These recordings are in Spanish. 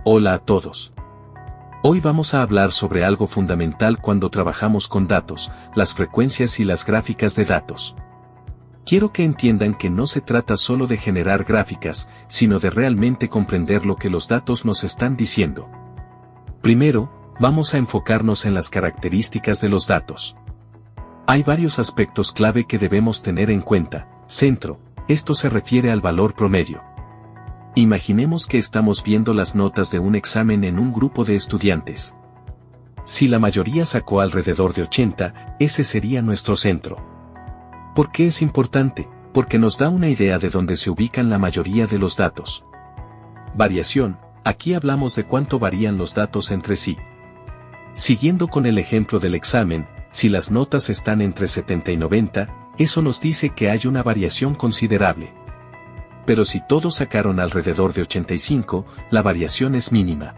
Hola a todos. Hoy vamos a hablar sobre algo fundamental cuando trabajamos con datos, las frecuencias y las gráficas de datos. Quiero que entiendan que no se trata solo de generar gráficas, sino de realmente comprender lo que los datos nos están diciendo. Primero, vamos a enfocarnos en las características de los datos. Hay varios aspectos clave que debemos tener en cuenta. Centro, esto se refiere al valor promedio. Imaginemos que estamos viendo las notas de un examen en un grupo de estudiantes. Si la mayoría sacó alrededor de 80, ese sería nuestro centro. ¿Por qué es importante? Porque nos da una idea de dónde se ubican la mayoría de los datos. Variación, aquí hablamos de cuánto varían los datos entre sí. Siguiendo con el ejemplo del examen, si las notas están entre 70 y 90, eso nos dice que hay una variación considerable. Pero si todos sacaron alrededor de 85, la variación es mínima.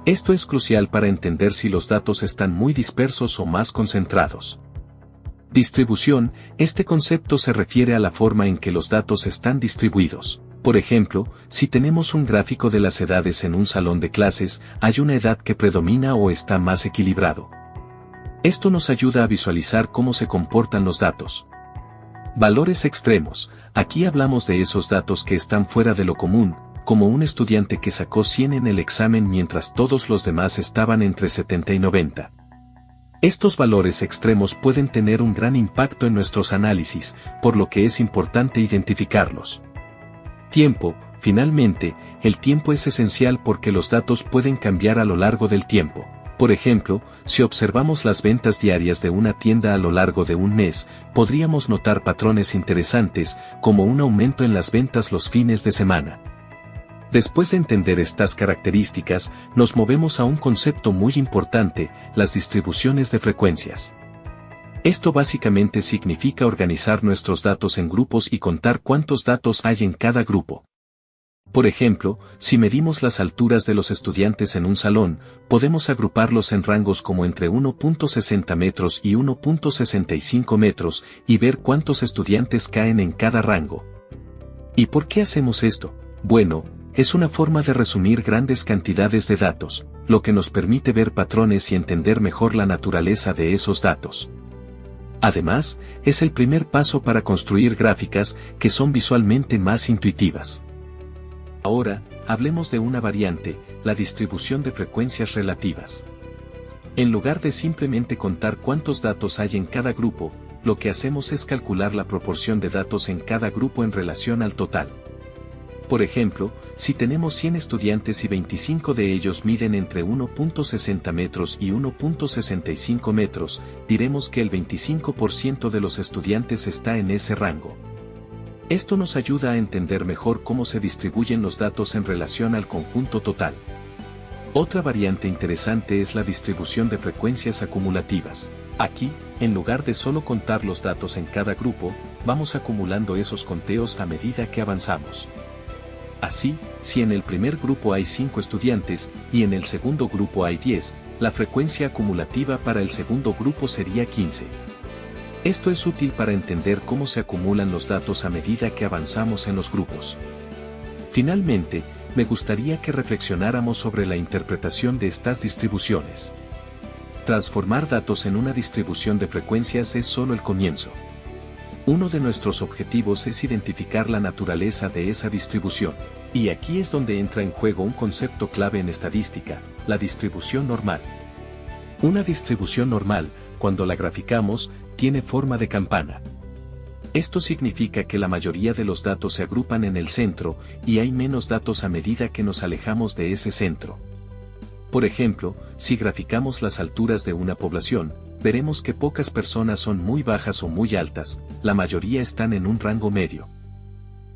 Esto es crucial para entender si los datos están muy dispersos o más concentrados. Distribución, este concepto se refiere a la forma en que los datos están distribuidos. Por ejemplo, si tenemos un gráfico de las edades en un salón de clases, hay una edad que predomina o está más equilibrado. Esto nos ayuda a visualizar cómo se comportan los datos. Valores extremos, aquí hablamos de esos datos que están fuera de lo común, como un estudiante que sacó 100 en el examen mientras todos los demás estaban entre 70 y 90. Estos valores extremos pueden tener un gran impacto en nuestros análisis, por lo que es importante identificarlos. Tiempo, finalmente, el tiempo es esencial porque los datos pueden cambiar a lo largo del tiempo. Por ejemplo, si observamos las ventas diarias de una tienda a lo largo de un mes, podríamos notar patrones interesantes, como un aumento en las ventas los fines de semana. Después de entender estas características, nos movemos a un concepto muy importante, las distribuciones de frecuencias. Esto básicamente significa organizar nuestros datos en grupos y contar cuántos datos hay en cada grupo. Por ejemplo, si medimos las alturas de los estudiantes en un salón, podemos agruparlos en rangos como entre 1.60 metros y 1.65 metros y ver cuántos estudiantes caen en cada rango. ¿Y por qué hacemos esto? Bueno, es una forma de resumir grandes cantidades de datos, lo que nos permite ver patrones y entender mejor la naturaleza de esos datos. Además, es el primer paso para construir gráficas que son visualmente más intuitivas. Ahora, hablemos de una variante, la distribución de frecuencias relativas. En lugar de simplemente contar cuántos datos hay en cada grupo, lo que hacemos es calcular la proporción de datos en cada grupo en relación al total. Por ejemplo, si tenemos 100 estudiantes y 25 de ellos miden entre 1.60 metros y 1.65 metros, diremos que el 25% de los estudiantes está en ese rango. Esto nos ayuda a entender mejor cómo se distribuyen los datos en relación al conjunto total. Otra variante interesante es la distribución de frecuencias acumulativas. Aquí, en lugar de solo contar los datos en cada grupo, vamos acumulando esos conteos a medida que avanzamos. Así, si en el primer grupo hay 5 estudiantes, y en el segundo grupo hay 10, la frecuencia acumulativa para el segundo grupo sería 15. Esto es útil para entender cómo se acumulan los datos a medida que avanzamos en los grupos. Finalmente, me gustaría que reflexionáramos sobre la interpretación de estas distribuciones. Transformar datos en una distribución de frecuencias es solo el comienzo. Uno de nuestros objetivos es identificar la naturaleza de esa distribución. Y aquí es donde entra en juego un concepto clave en estadística, la distribución normal. Una distribución normal, cuando la graficamos, tiene forma de campana. Esto significa que la mayoría de los datos se agrupan en el centro, y hay menos datos a medida que nos alejamos de ese centro. Por ejemplo, si graficamos las alturas de una población, veremos que pocas personas son muy bajas o muy altas, la mayoría están en un rango medio.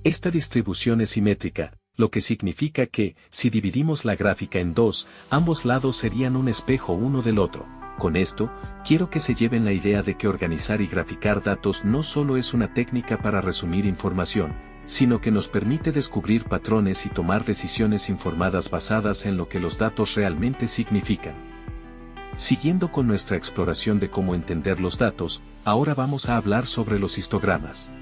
Esta distribución es simétrica, lo que significa que, si dividimos la gráfica en dos, ambos lados serían un espejo uno del otro. Con esto, quiero que se lleven la idea de que organizar y graficar datos no solo es una técnica para resumir información, sino que nos permite descubrir patrones y tomar decisiones informadas basadas en lo que los datos realmente significan. Siguiendo con nuestra exploración de cómo entender los datos, ahora vamos a hablar sobre los histogramas.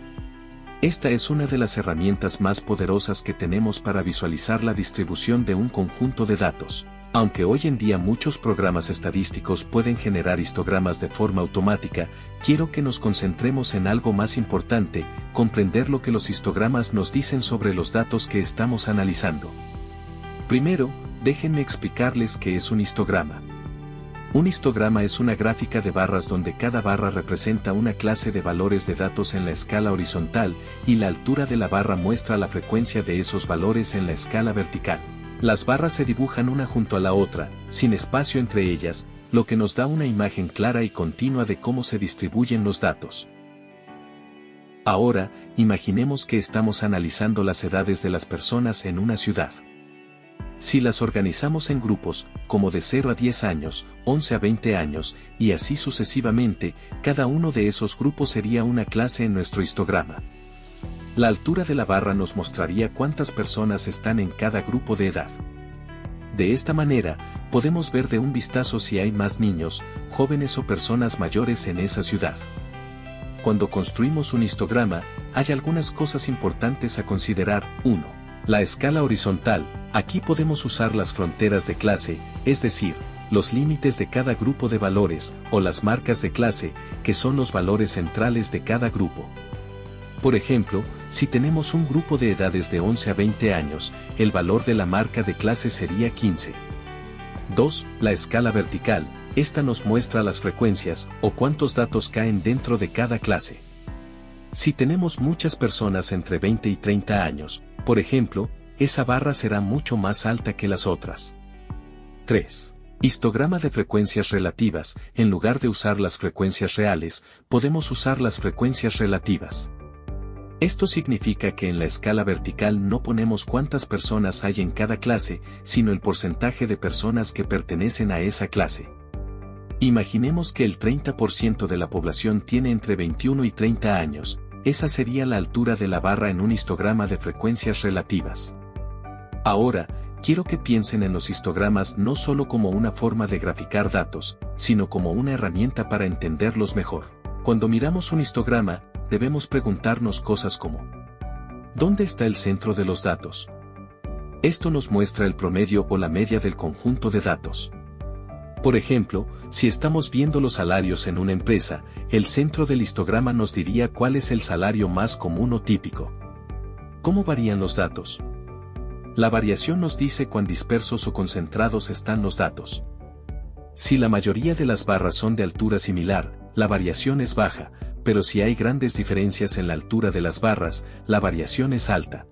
Esta es una de las herramientas más poderosas que tenemos para visualizar la distribución de un conjunto de datos. Aunque hoy en día muchos programas estadísticos pueden generar histogramas de forma automática, quiero que nos concentremos en algo más importante, comprender lo que los histogramas nos dicen sobre los datos que estamos analizando. Primero, déjenme explicarles qué es un histograma. Un histograma es una gráfica de barras donde cada barra representa una clase de valores de datos en la escala horizontal, y la altura de la barra muestra la frecuencia de esos valores en la escala vertical. Las barras se dibujan una junto a la otra, sin espacio entre ellas, lo que nos da una imagen clara y continua de cómo se distribuyen los datos. Ahora, imaginemos que estamos analizando las edades de las personas en una ciudad. Si las organizamos en grupos, como de 0 a 10 años, 11 a 20 años, y así sucesivamente, cada uno de esos grupos sería una clase en nuestro histograma. La altura de la barra nos mostraría cuántas personas están en cada grupo de edad. De esta manera, podemos ver de un vistazo si hay más niños, jóvenes o personas mayores en esa ciudad. Cuando construimos un histograma, hay algunas cosas importantes a considerar. 1. La escala horizontal. Aquí podemos usar las fronteras de clase, es decir, los límites de cada grupo de valores, o las marcas de clase, que son los valores centrales de cada grupo. Por ejemplo, si tenemos un grupo de edades de 11 a 20 años, el valor de la marca de clase sería 15. 2. La escala vertical. Esta nos muestra las frecuencias, o cuántos datos caen dentro de cada clase. Si tenemos muchas personas entre 20 y 30 años, por ejemplo, esa barra será mucho más alta que las otras. 3. Histograma de frecuencias relativas. En lugar de usar las frecuencias reales, podemos usar las frecuencias relativas. Esto significa que en la escala vertical no ponemos cuántas personas hay en cada clase, sino el porcentaje de personas que pertenecen a esa clase. Imaginemos que el 30% de la población tiene entre 21 y 30 años, esa sería la altura de la barra en un histograma de frecuencias relativas. Ahora, quiero que piensen en los histogramas no solo como una forma de graficar datos, sino como una herramienta para entenderlos mejor. Cuando miramos un histograma, debemos preguntarnos cosas como: ¿dónde está el centro de los datos? Esto nos muestra el promedio o la media del conjunto de datos. Por ejemplo, si estamos viendo los salarios en una empresa, el centro del histograma nos diría cuál es el salario más común o típico. ¿Cómo varían los datos? La variación nos dice cuán dispersos o concentrados están los datos. Si la mayoría de las barras son de altura similar, la variación es baja, pero si hay grandes diferencias en la altura de las barras, la variación es alta.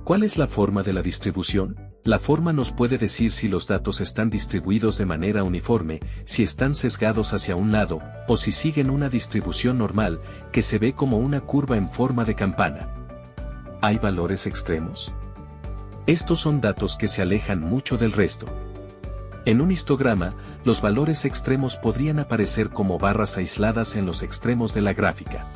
¿Cuál es la forma de la distribución? La forma nos puede decir si los datos están distribuidos de manera uniforme, si están sesgados hacia un lado, o si siguen una distribución normal, que se ve como una curva en forma de campana. ¿Hay valores extremos? Estos son datos que se alejan mucho del resto. En un histograma, los valores extremos podrían aparecer como barras aisladas en los extremos de la gráfica.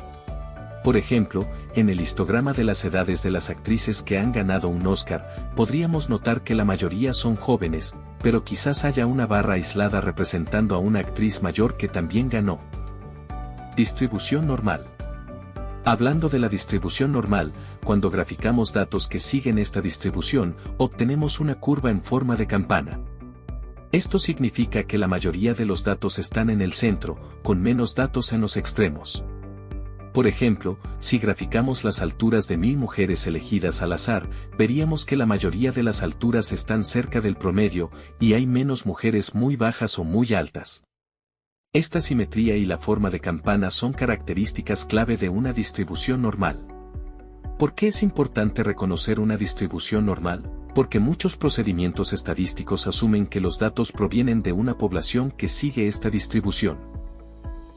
Por ejemplo, en el histograma de las edades de las actrices que han ganado un Oscar, podríamos notar que la mayoría son jóvenes, pero quizás haya una barra aislada representando a una actriz mayor que también ganó. Distribución normal. Hablando de la distribución normal, cuando graficamos datos que siguen esta distribución, obtenemos una curva en forma de campana. Esto significa que la mayoría de los datos están en el centro, con menos datos en los extremos. Por ejemplo, si graficamos las alturas de 1000 mujeres elegidas al azar, veríamos que la mayoría de las alturas están cerca del promedio, y hay menos mujeres muy bajas o muy altas. Esta simetría y la forma de campana son características clave de una distribución normal. ¿Por qué es importante reconocer una distribución normal? Porque muchos procedimientos estadísticos asumen que los datos provienen de una población que sigue esta distribución.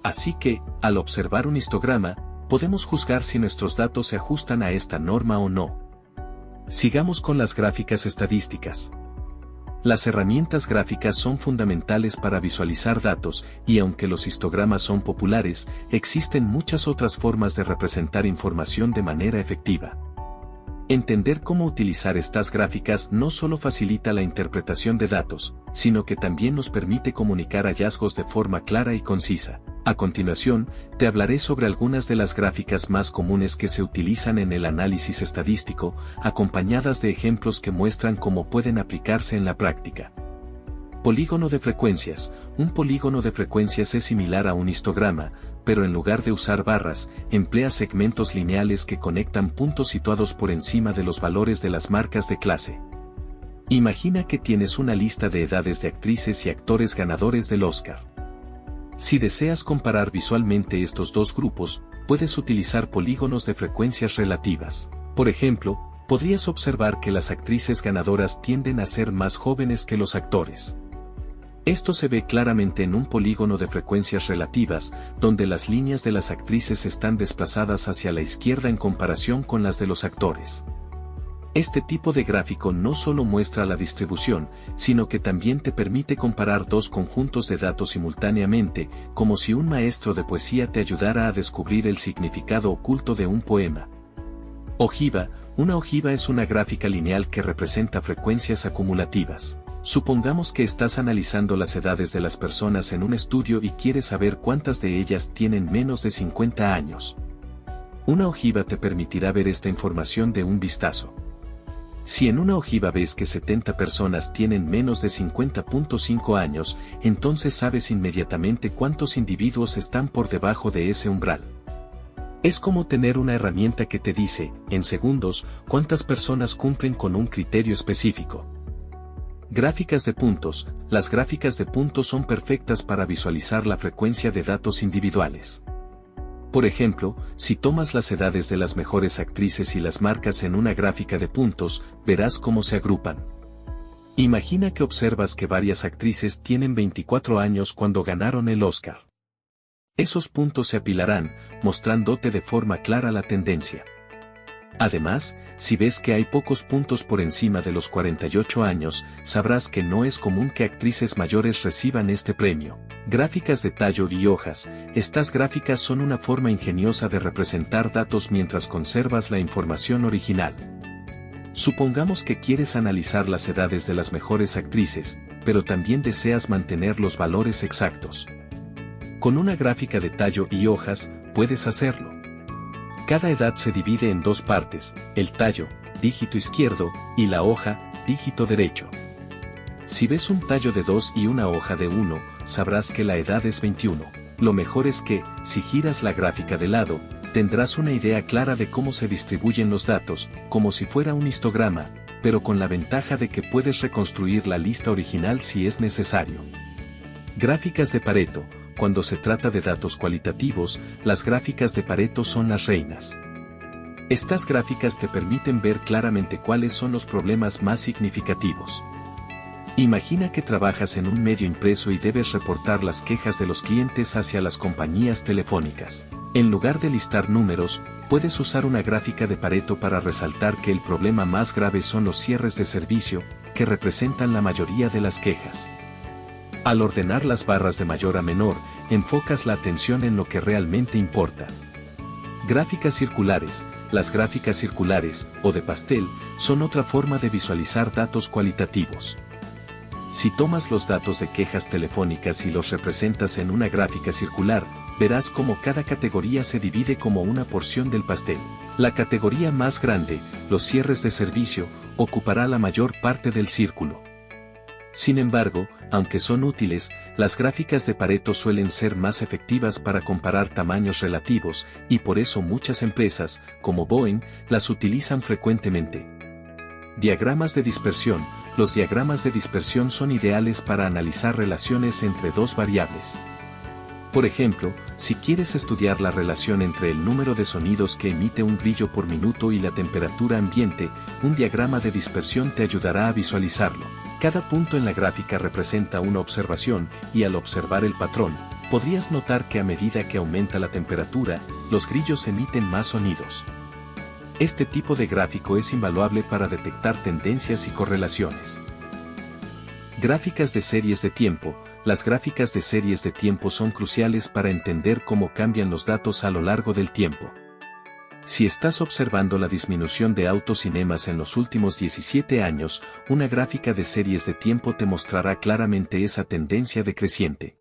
Así que, al observar un histograma, podemos juzgar si nuestros datos se ajustan a esta norma o no. Sigamos con las gráficas estadísticas. Las herramientas gráficas son fundamentales para visualizar datos, y aunque los histogramas son populares, existen muchas otras formas de representar información de manera efectiva. Entender cómo utilizar estas gráficas no solo facilita la interpretación de datos, sino que también nos permite comunicar hallazgos de forma clara y concisa. A continuación, te hablaré sobre algunas de las gráficas más comunes que se utilizan en el análisis estadístico, acompañadas de ejemplos que muestran cómo pueden aplicarse en la práctica. Polígono de frecuencias. Un polígono de frecuencias es similar a un histograma, pero en lugar de usar barras, emplea segmentos lineales que conectan puntos situados por encima de los valores de las marcas de clase. Imagina que tienes una lista de edades de actrices y actores ganadores del Oscar. Si deseas comparar visualmente estos dos grupos, puedes utilizar polígonos de frecuencias relativas. Por ejemplo, podrías observar que las actrices ganadoras tienden a ser más jóvenes que los actores. Esto se ve claramente en un polígono de frecuencias relativas, donde las líneas de las actrices están desplazadas hacia la izquierda en comparación con las de los actores. Este tipo de gráfico no solo muestra la distribución, sino que también te permite comparar dos conjuntos de datos simultáneamente, como si un maestro de poesía te ayudara a descubrir el significado oculto de un poema. Ojiva. Una ojiva es una gráfica lineal que representa frecuencias acumulativas. Supongamos que estás analizando las edades de las personas en un estudio y quieres saber cuántas de ellas tienen menos de 50 años. Una ojiva te permitirá ver esta información de un vistazo. Si en una ojiva ves que 70 personas tienen menos de 50.5 años, entonces sabes inmediatamente cuántos individuos están por debajo de ese umbral. Es como tener una herramienta que te dice, en segundos, cuántas personas cumplen con un criterio específico. Gráficas de puntos. Las gráficas de puntos son perfectas para visualizar la frecuencia de datos individuales. Por ejemplo, si tomas las edades de las mejores actrices y las marcas en una gráfica de puntos, verás cómo se agrupan. Imagina que observas que varias actrices tienen 24 años cuando ganaron el Oscar. Esos puntos se apilarán, mostrándote de forma clara la tendencia. Además, si ves que hay pocos puntos por encima de los 48 años, sabrás que no es común que actrices mayores reciban este premio. Gráficas de tallo y hojas. Estas gráficas son una forma ingeniosa de representar datos mientras conservas la información original. Supongamos que quieres analizar las edades de las mejores actrices, pero también deseas mantener los valores exactos. Con una gráfica de tallo y hojas, puedes hacerlo. Cada edad se divide en dos partes, el tallo, dígito izquierdo, y la hoja, dígito derecho. Si ves un tallo de 2 y una hoja de 1, sabrás que la edad es 21. Lo mejor es que, si giras la gráfica de lado, tendrás una idea clara de cómo se distribuyen los datos, como si fuera un histograma, pero con la ventaja de que puedes reconstruir la lista original si es necesario. Gráficas de Pareto. Cuando se trata de datos cualitativos, las gráficas de Pareto son las reinas. Estas gráficas te permiten ver claramente cuáles son los problemas más significativos. Imagina que trabajas en un medio impreso y debes reportar las quejas de los clientes hacia las compañías telefónicas. En lugar de listar números, puedes usar una gráfica de Pareto para resaltar que el problema más grave son los cierres de servicio, que representan la mayoría de las quejas. Al ordenar las barras de mayor a menor, enfocas la atención en lo que realmente importa. Gráficas circulares. Las gráficas circulares, o de pastel, son otra forma de visualizar datos cualitativos. Si tomas los datos de quejas telefónicas y los representas en una gráfica circular, verás cómo cada categoría se divide como una porción del pastel. La categoría más grande, los cierres de servicio, ocupará la mayor parte del círculo. Sin embargo, aunque son útiles, las gráficas de Pareto suelen ser más efectivas para comparar tamaños relativos, y por eso muchas empresas, como Boeing, las utilizan frecuentemente. Diagramas de dispersión. Los diagramas de dispersión son ideales para analizar relaciones entre dos variables. Por ejemplo, si quieres estudiar la relación entre el número de sonidos que emite un grillo por minuto y la temperatura ambiente, un diagrama de dispersión te ayudará a visualizarlo. Cada punto en la gráfica representa una observación, y al observar el patrón, podrías notar que a medida que aumenta la temperatura, los grillos emiten más sonidos. Este tipo de gráfico es invaluable para detectar tendencias y correlaciones. Gráficas de series de tiempo. Las gráficas de series de tiempo son cruciales para entender cómo cambian los datos a lo largo del tiempo. Si estás observando la disminución de autocinemas en los últimos 17 años, una gráfica de series de tiempo te mostrará claramente esa tendencia decreciente.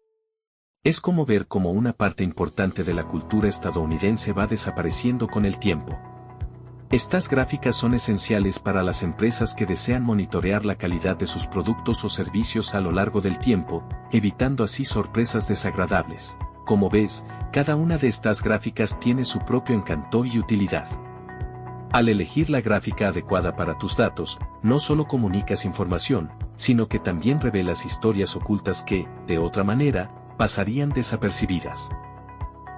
Es como ver cómo una parte importante de la cultura estadounidense va desapareciendo con el tiempo. Estas gráficas son esenciales para las empresas que desean monitorear la calidad de sus productos o servicios a lo largo del tiempo, evitando así sorpresas desagradables. Como ves, cada una de estas gráficas tiene su propio encanto y utilidad. Al elegir la gráfica adecuada para tus datos, no solo comunicas información, sino que también revelas historias ocultas que, de otra manera, pasarían desapercibidas.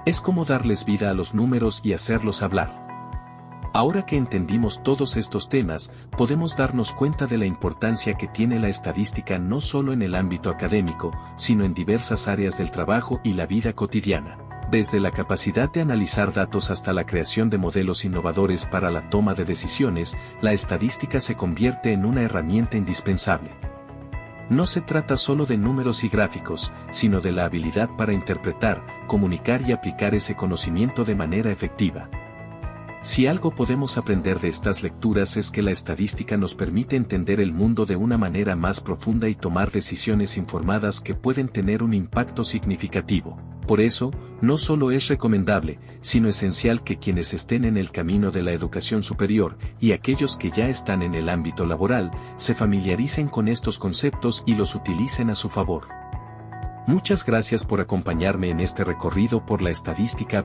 Es como darles vida a los números y hacerlos hablar. Ahora que entendimos todos estos temas, podemos darnos cuenta de la importancia que tiene la estadística no solo en el ámbito académico, sino en diversas áreas del trabajo y la vida cotidiana. Desde la capacidad de analizar datos hasta la creación de modelos innovadores para la toma de decisiones, la estadística se convierte en una herramienta indispensable. No se trata solo de números y gráficos, sino de la habilidad para interpretar, comunicar y aplicar ese conocimiento de manera efectiva. Si algo podemos aprender de estas lecturas es que la estadística nos permite entender el mundo de una manera más profunda y tomar decisiones informadas que pueden tener un impacto significativo. Por eso, no solo es recomendable, sino esencial que quienes estén en el camino de la educación superior y aquellos que ya están en el ámbito laboral, se familiaricen con estos conceptos y los utilicen a su favor. Muchas gracias por acompañarme en este recorrido por la estadística